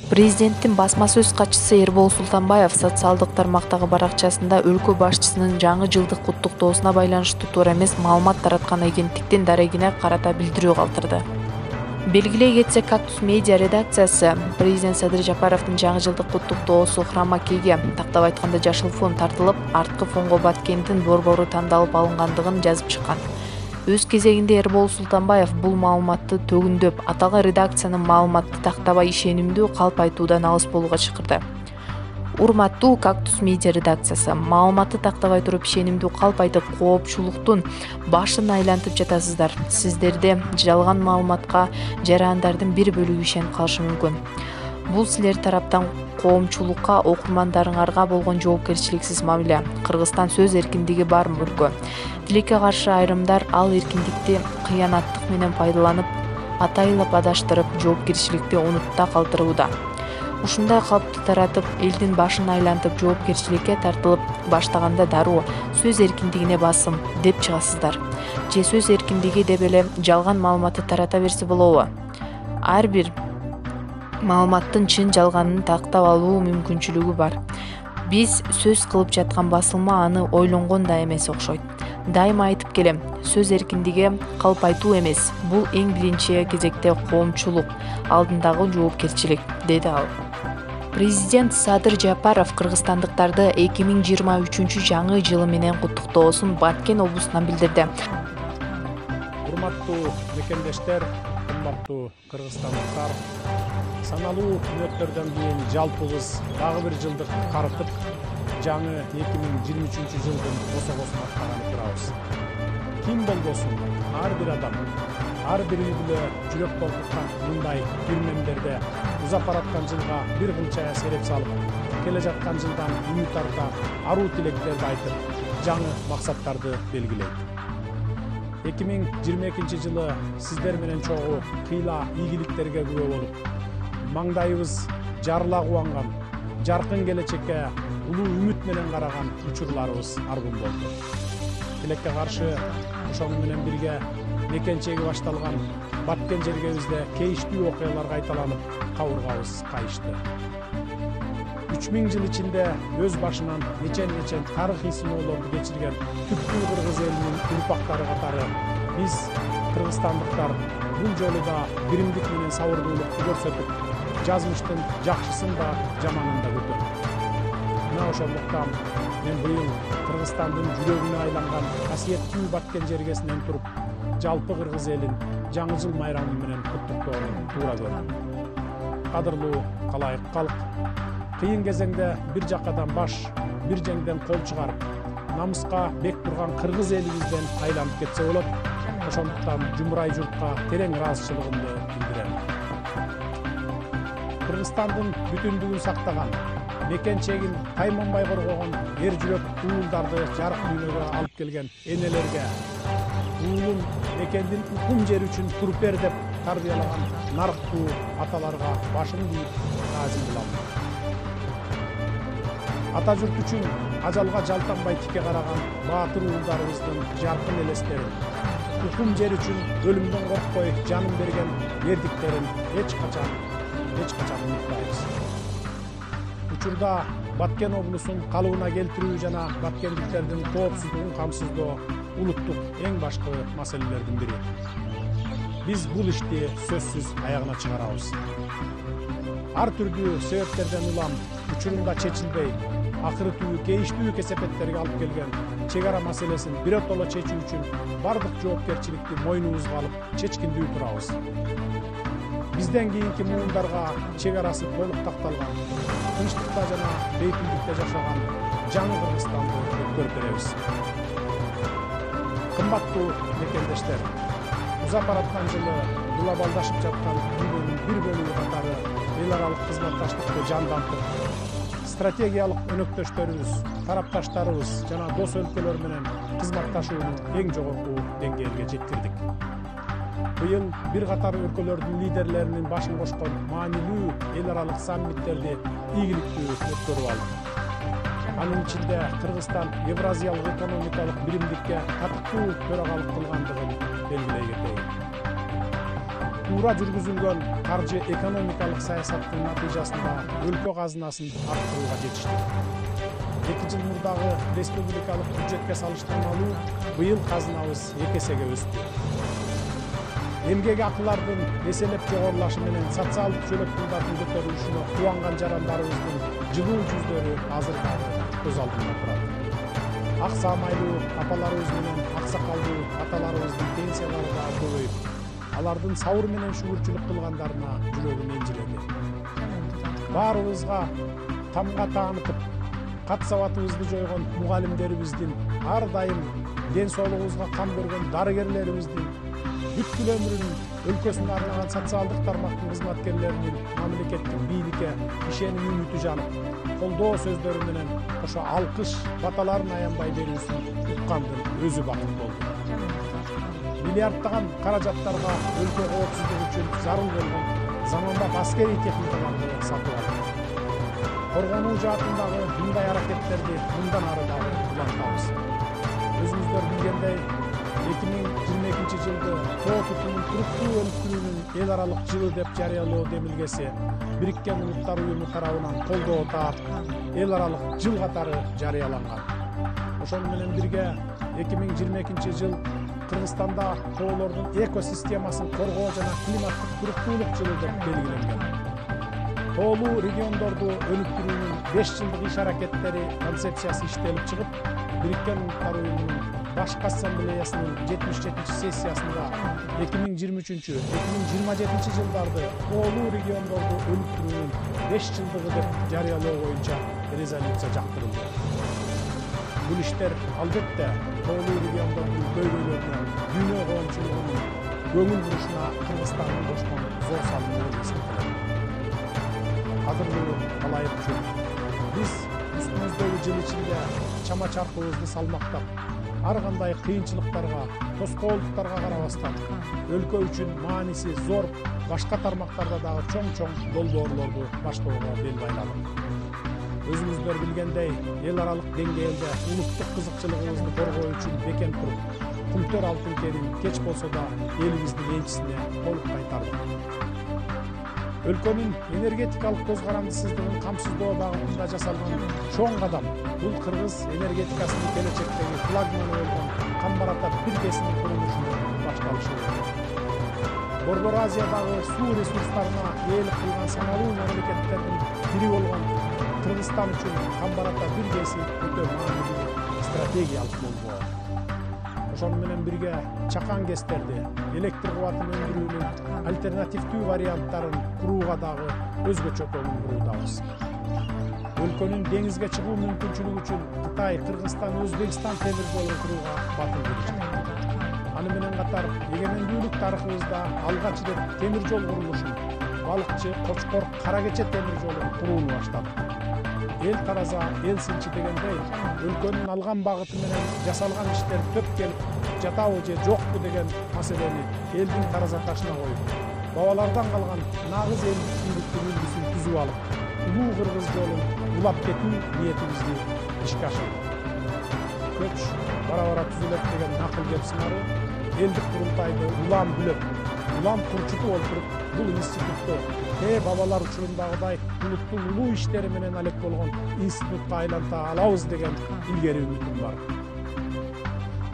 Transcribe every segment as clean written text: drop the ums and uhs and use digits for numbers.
Президенттин басма сөз катчысы Эрбол Султанбаев социалдык тармактагы баракчасында өлкө башчысынын жаңы жылдык куттуктоосуна байланыштуу туура эмес маалымат тараткан агенттиктин дарегине карата билдирүү калтырды. Белгилей кетсек, Кактус медиа редакциясы президент Садыр Жапаровдун жаңы жылдык куттуктоосу хромакейге, тактап айтканда жашыл фон тартылып, арткы фонго Баткендин борбору тандалып алынгандыгын жазып чыккан. Өз кезегинде Эрбол Султанбаев бул маалыматты төгүндөп, аталган редакциянын маалыматты тактабай ишенимдүү калп айтуудан алыс болууга чакырды. Урматтуу Кактус медиа редакциясы, маалыматты тактабай туруп ишенимдүү калп айтып, коопчулуктун башын айлантып жатасыздар. Сиздерде жалган маалыматка жарандардын бир бөлүгү ишенип калышы мүмкүн. Бул силер тараптан коомчулукка, окурмандарыңарга болгон жоопкерчиликсиз мамиле. Кыргызстан сөз эркиндиги бар өлкө. Тилекке каршы айрымдар ал эркиндикти кыянаттык менен пайдаланып, атайылап адаштырып, жоопкерчиликти унутта калтырууда. Ушундай калпты таратып, элдин башын айлантып, жоопкерчиликке тартылып баштаганда дароо сөз эркиндигине басым деп чыгасыздар. Же сөз эркиндиги деп эле жалган маалыматты тарата берсе болобу? Ар бир маалыматтын чын жалганын тактап алуу мүмкүнчүлүгү бар. Биз сөз кылып жаткан басылма аны ойлонгон да эмес окшойт. Дайыма айтып келем, сөз эркиндиги калп айтуу эмес, бул эң биринчи кезекте коомчулук алдындагы жоопкерчилик, деди ал. Президент Садыр Жапаров кыргызстандыктарды 2023 жаңы жылы менен куттуктоосун Баткен облусунан билдирди. Урматтуу мекендештер, кымбаттуу кыргызстандыктар, саналуу мүнөттөрдөн кийин жалпыбыз дагы бир жылдык карытып, жаңы 2023 жылдын косогосун аттаганы турабыз. Ким болбосун, ар бир адам, ар бир үй бүлө жүрөк толкуткан мындай күрмөмдерде узап бараткан жылга бир кылчая сереп салып, келе жаткан жылдан үмүт арта, аруу тилектерди айтып, жаңы максаттарды белгилейт. 2022 жылы сиздер менен чогуу кыйла ийгиликтерге күбө болуп, маңдайыбыз жарыла кубанган, жаркын келечекке улуу үмүт менен караган учурларыбыз аргын болду. Тилекке каршы ошону менен бирге мекенчеги башталган Баткен жергебизде кейиштүү окуялар кайталанып, кабыргабыз кайышты. 3000 жыл ичинде өз башынан нечен тарыхый сыноолорду кечирген түптүү кыргыз элинин урпактары катары биз кыргызстандыктар бул жолу да биримдик менен сабырдуулукту көрсөтүп, жазмыштын жакшысын да жаманын да көтөрдүк. Мына ошондуктан мен быйыл Кыргызстандын жүрөгүнө айланган касиеттүү Баткен жергесинен туруп, жалпы кыргыз элин жаңы жыл майрамы менен куттуктоону туура көрдүм. Кадырлуу калайык калк, кыйын кезеңде бир жакадан баш, бир жеңден кол чыгарып, намыска бек турган кыргыз элибизден айланып кетсе болот. Ошондуктан жумурай журтка терең ыраазычылыгымды билдирем. Кыргызстандын бүтүндүгүн сактаган, мекенчегин тайманбай коргогон эр жүрөк уулдарды жарык дүйнөгө алып келген энелерге, уулун мекендин укум жери үчүн туруп бер деп тарбиялаган нарыктуу аталарга башын ийип таазим кылам. Ата журт үчүн ажалга жалтанбай тике караган баатыр уулдарыбыздын жаркын элестерин, укум жер үчүн өлүмдөн коркпой жанын берген эрдиктерин эч качан унутпайбыз. Учурда Баткен облусун калыбына келтирүү жана баткендиктердин коопсуздугун камсыздоо улуттук эң башкы маселелердин бири. Биз бул ишти сөзсүз аягына чыгарабыз. Ар түрдүү себептерден улам учурунда чечилбей, акыры түбү кейиштүү кесепеттерге алып келген чек ара маселесин биротоло чечүү үчүн бардык жоопкерчиликти мойнубузга алып чечкиндүү турабыз. Бизден кийинки муундарга чек арасы толук такталган, тынчтыкта жана бейпилдикте жашаган жаңы Кыргызстанды өткөрүп беребиз. Кымбаттуу мекендештер, узап бараткан жылы глобалдашып жаткан дүйнөнүн бир бөлүгү катары эл аралык кызматташтыкты жандантып, стратегиялык өнөктөштөрүбүз, тарапташтарыбыз жана дос өлкөлөр менен кызматташууну эң жогорку деңгээлге жеткирдик. Быйыл бир катар өлкөлөрдүн лидерлеринин башын кошкон маанилүү эл аралык саммиттерди ийгиликтүү өткөрүп алдык. Анын ичинде Кыргызстан Евразиялык экономикалык биримдикке татыктуу төрагалык кылгандыгын белгилей кетейин. туура жүргүзүлгөн каржы экономикалык саясаттын натыйжасында өлкө казынасын арттырууга жетиштик. 2 жыл мурдагы республикалык бюджетке салыштырмалуу быйыл казынабыз 2 эсеге өстү. Эмгек акылардын эселеп жогорулашы менен социалдык чөлөк пулдардын көтөрүлүшүнө кубанган жарандарыбыздын жылуу жүздөрү азыр дагы көз алдымда турат. Ак саамайлуу апаларыбыз менен аксакалдуу аталарыбыздын пенсиялары дагы көбөйүп, алардын сабыр менен шүгүрчүлүк кылгандарына жүрөгүм энжирedi. Баарыбызга тамга таанытып, кат сабатыбызды жойгон мугалимдерибиздин, ар дайым ден соолугубузга кам көргөн дарыгерлерибиздин, бүткүл өмүрүн өлкөсүнө арнаган социалдык тармактын кызматкерлеринин мамлекеттик бийликке ишеними үмүтү жанып, колдоо сөздөрү менен ошо алкыш баталарын аянбай берүүсүн уккандын өзү бакыт болду. Миллиарддаган каражаттарга өлкө коопсуздугу үчүн зарыл болгон заманбап аскерий техникаларды сатып алдык. Коргонуу жаатындагы мындай аракеттерди мындан ары дагы улантабыз. Өзүңүздөр билгендей, 2022 жылды тоо тутумун туруктуу өнүктүрүүнүн эл аралык жылы деп жарыялоо демилгеси Бириккен Улуттар Уюму тарабынан колдоо таап, эл аралык жыл катары жарыяланган. Ошону менен бирге 2022 жыл Кыргызстанда тоолордун экосистемасын коргоо жана климаттык туруктуулук жылы деп белгиленген. Тоолуу региондорду өнүктүрүүнүн 5 жылдык иш аракеттери концепциясы иштелип чыгып, Бириккен Улуттар Уюмунун Баш Ассамблеясынын 77-чи сессиясында 2023-2027 жылдарды тоолуу региондорду өнүктүрүүнүн 5 жылдыгы деп жарыялоо боюнча резолюция жактырылды. Бул иштер албетте тоолуу региондордун көйгөйлөрүнө, дүйнө коомчулугунун көңүл бурушуна Кыргызстандын кошкон зор салымы болуп эсептелет. Кадырлуу калайыкчы, биз үстүбүздөгү жыл ичинде чама чаркыбызды салмактап, ар кандай кыйынчылыктарга, тоскоолдуктарга карабастан, өлкө үчүн мааниси зор башка тармактарда дагы чоң долбоорлорду баштоого бел байладык. Өзүңүздөр билгендей, эл аралык деңгээлде улуттук кызыкчылыгыбызды коргоо үчүн бекем туруп, Кумтөр алтын керин кеч болсо да элибиздин энчисине толук кайтардык. Өлкөнүн энергетикалык көз карандысыздыгын камсыздоо багытында жасалган чоң кадам бул Кыргыз энергетикасынын келечектеги флагманы болгон Камбар Ата биркесинин курулушунун башталышы болду. Борбор Азиядагы суу ресурстарына ээлик кылган саналуу мамлекеттердин бири болгон Кыргызстан үчүн Камбар Ата биркеси өтө маанилүү стратегиялык болбоо. Ошону менен бирге чакан кестерди, электр кубатын өндүрүүнүн альтернативдүү варианттарын курууга дагы өзгөчө көңүл буруудабыз. Өлкөнүн деңизге чыгуу мүмкүнчүлүгү үчүн Кытай, Кыргызстан, Өзбекстан темир жолун курууга батыл киришти. Аны менен катар эгемендүүлүк тарыхыбызда алгач ирет темир жол курулушун, балыкчы, Кочкор, Каракече темир жолун курууну баштадык. Эл тараза, эл сынчы дегендей, өлкөнүн алган багыты менен жасалган иштер төп келип, жатабы же жокпу деген маселени элдин тараза ташына коюп, бабалардан калган нагыз элдик бийликтин үлгүсүн түзүп алып, улуу Кыргыз жолун улап кетүү ниетибизди ишке ашырдык. Көч бара-бара түзүлөт деген накыл кеп сыңары элдик курултайды улам бүлөп, улам курчутуп олтуруп, бул институту бабалар учурундагыдай улуттун улуу иштери менен алек болгон институтка айланта алабыз деген илгери үмүтүм бар.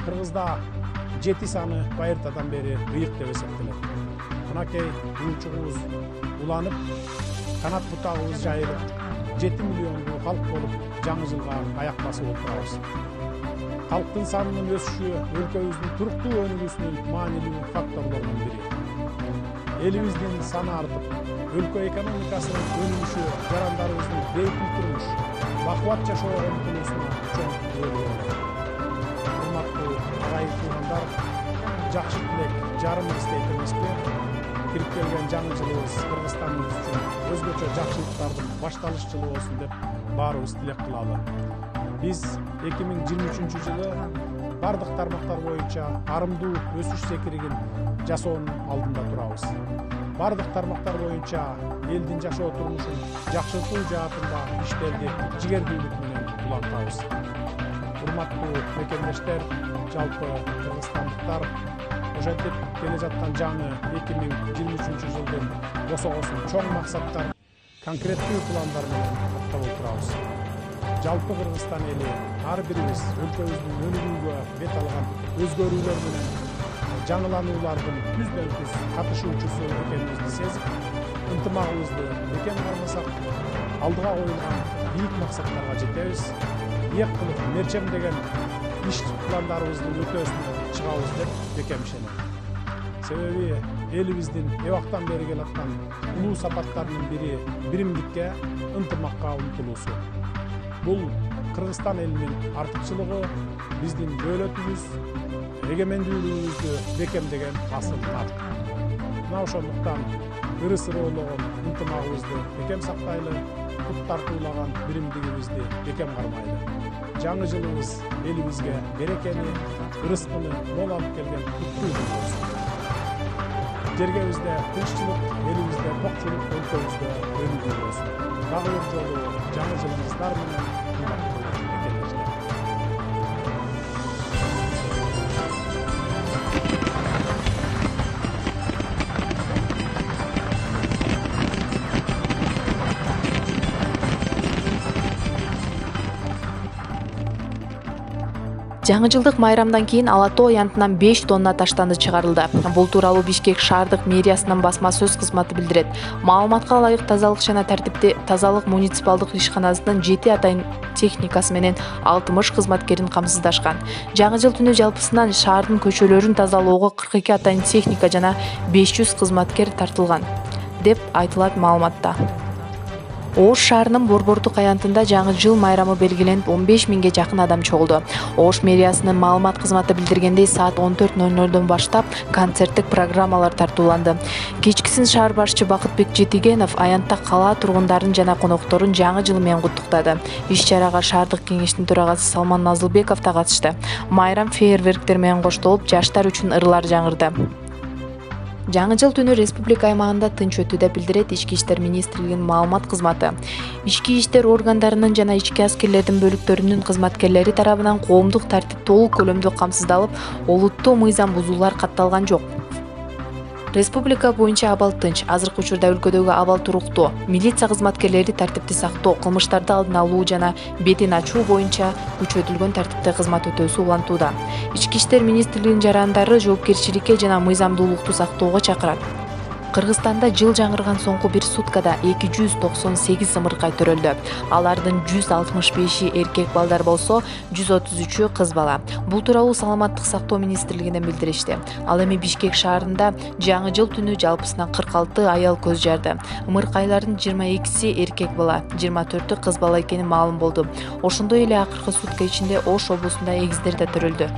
Кыргызда 7 саны байыртадан бери ыйык деп эсептелет. Мынакей уучугубуз уланып, канат бутагыбыз жайылып, 7 миллиондуу калк болуп, жаңы жылга аяк басып отурабыз. Калктын санынын өсүшү өлкөбүздүн туруктуу өнүгүүсүнүн маанилүү факторлорунун бири. Элибиздин саны артып, өлкө экономикасынын өнүгүшү жарандарыбыздын бейпил турмуш, бакубат жашоого умтулуусуна чоң рөл ойнойт. Урматтуу агайын туугандар, жакшы тилек жарымыбыз дейт эмеспи? Кирип келген жаңы жылыбыз Кыргызстаныбыз үчүн өзгөчө жакшылыктардын башталыш жылы болсун деп баарыбыз тилек кылалы. Биз 2023 жылы бардык тармактар боюнча арымдуу өсүш секиригин жасоонун алдында турабыз. Бардык тармактар боюнча элдин жашоо турмушун жакшыртуу жаатында иштерди жигердүүлүк менен улантабыз. Урматтуу мекендештер, жалпы кыргызстандыктар, ошентип келе жаткан жаңы 2023 жылдын босогосун чоң максаттар, конкреттүү пландар менен аттап отурабыз. Жалпы Кыргызстан эли ар бирибиз өлкөбүздүн өнүгүүгө бет алган өзгөрүүлөр менен жаңылануулардын түздөн-түз катышуучусу экенибизди сезип, ынтымагыбызды бекем кармасак, алдыга коюлган бийик максаттарга жетебиз. Ийек кылып мерчемдеген иш пландарыбыздын өтөөсүнө чыгабыз деп бекем ишенем. Себеби элибиздин эбактан бери келаткан улуу сапаттарынын бири биримдикке, ынтымакка умтулуусу. Бул Кыргызстан элинин артыкчылыгы, биздин дөөлөтүбүз, эгемендүүлүгүбүздү бекемдеген асыл нарт. Мына ошондуктан ыры-сыроологон ынтымагыбызды бекем сактайлы, кут тартуулаган биримдигибизди бекем кармайлы. Жаңы жылыбыз элибизге берекени, ырыскыны мол алып келген куттуу жыл болсун. Жергебизде тынччылык, элибизде токчулук, өлкөбүздө өнүгүү болсун. Дагы бир жолу жаңы жылыңыздар менен Жаңы жылдык майрамдан кийин Ала Тоо аянтынан 5 тонна таштанды чыгарылды. Бул тууралуу Бишкек шаардык мэриясынын басма сөз кызматы билдирет. Маалыматка ылайык тазалык жана тартипти тазалык муниципалдык ишканасынын 7 атайын техникасы менен 60 кызматкерин камсыздашкан. Жаңы жыл түнү жалпысынан шаардын көчөлөрүн тазалоого 42 атайын техника жана 500 кызматкер тартылган деп айтылат маалыматта. Ош шаарынын Борбордук аянтында жаңы жыл майрамы белгиленип 15 миңге жакын адам чогулду. Ош мэриясынын маалымат кызматы билдиргендей, саат 14:00 баштап концерттик программалар тартууланды. Кечкисин шаар башчы Бакытбек Жетигенов аянтта кала тургундарын жана конокторун жаңы жыл менен куттуктады. Иш-чарага шаардык кеңештин төрагасы Салман Назылбеков да катышты. Майрам фейерверктер менен коштолуп, жаштар үчүн ырлар жаңырды. Жаңы жыл түнү республика аймагында тынч өтүүдө деп билдирет Ички иштер министрлигинин маалымат кызматы. Ички иштер органдарынын жана ички аскерлердин бөлүктөрүнүн кызматкерлери тарабынан коомдук тартип толук көлөмдө камсыздалып, олуттуу мыйзам бузуулар катталган жок. Республика боюнча абал тынч, азыркы учурда өлкөдөгү абал туруктуу. Милиция кызматкерлери тартипти сактоо, кылмыштарды алдын алуу жана бетин ачуу боюнча күчөтүлгөн тартипте кызмат өтөөсү улантууда. Ички иштер министрлигинин жарандары жоопкерчиликке жана мыйзамдуулукту сактоого чакырат. Кыргызстанда жыл жаңырган соңку бир суткада 298 ымыркай төрөлдү. Алардын 165-и эркек балдар болсо, 133-ü кыз бала. Бул тууралуу Саламаттык сактоо министрлигинен билдиришти. Ал эми Бишкек шаарында жаңы жыл түнү жалпысынан 46 аял көз жарды. Ымыркайлардын 22-си эркек бала, 24-ü кыз бала экени маалым болду. Ошондой эле акыркы сутка ичинде Ош облусунда эгиздер да төрөлдү.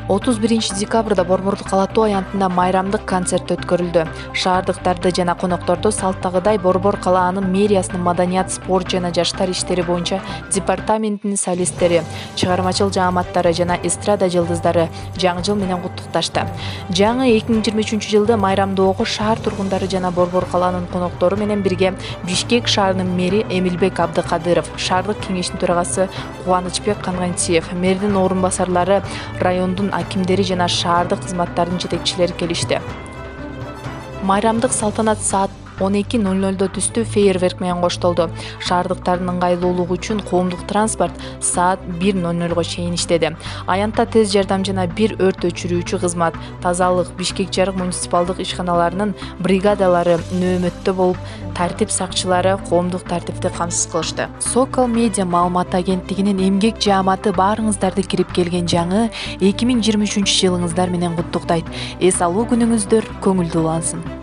31 декабрда Борбордук Ала Тоо аянтында майрамдык концерт өткөрүлдү. Шаардыктарды жана конокторду салттагыдай Борбор калаанын мэриясынын маданият, спорт жана жаштар иштери боюнча департаментинин солисттери, чыгармачыл жааматтары жана эстрада жылдыздары жаңы жыл менен куттукташты. Жаңы 2023 жылды майрамдоого шаар тургундары жана Борбор калаанын коноктору менен бирге Бишкек шаарынын мэри Эмилбек Абдыкадыров, шаардык кеңештин төрагасы Кубанычбек Кангантиев, мэрдин орун басарлары, райондун акимдери жана шаардык кызматтардын жетекчилери келишти. Майрамдык салтанат саат 12:00 түстү фейерверк менен коштолду. Шаардыктардын ыңгайлуулугу үчүн коомдук транспорт саат 1:00 чейин иштеди. Аянтта тез жардам жана бир өрт өчүрүүчү кызмат, тазалык, Бишкек жарык муниципалдык ишканаларынын бригадалары нөөмөттө болуп, тартип сакчылары коомдук тартипти камсыз кылышты. Сокол медиа маалымат агенттигинин эмгек жааматы баарыңыздарды кирип келген жаңы 2023 жылыңыздар менен куттуктайт. Эс алуу күнүңүздөр көңүлдүү улансын.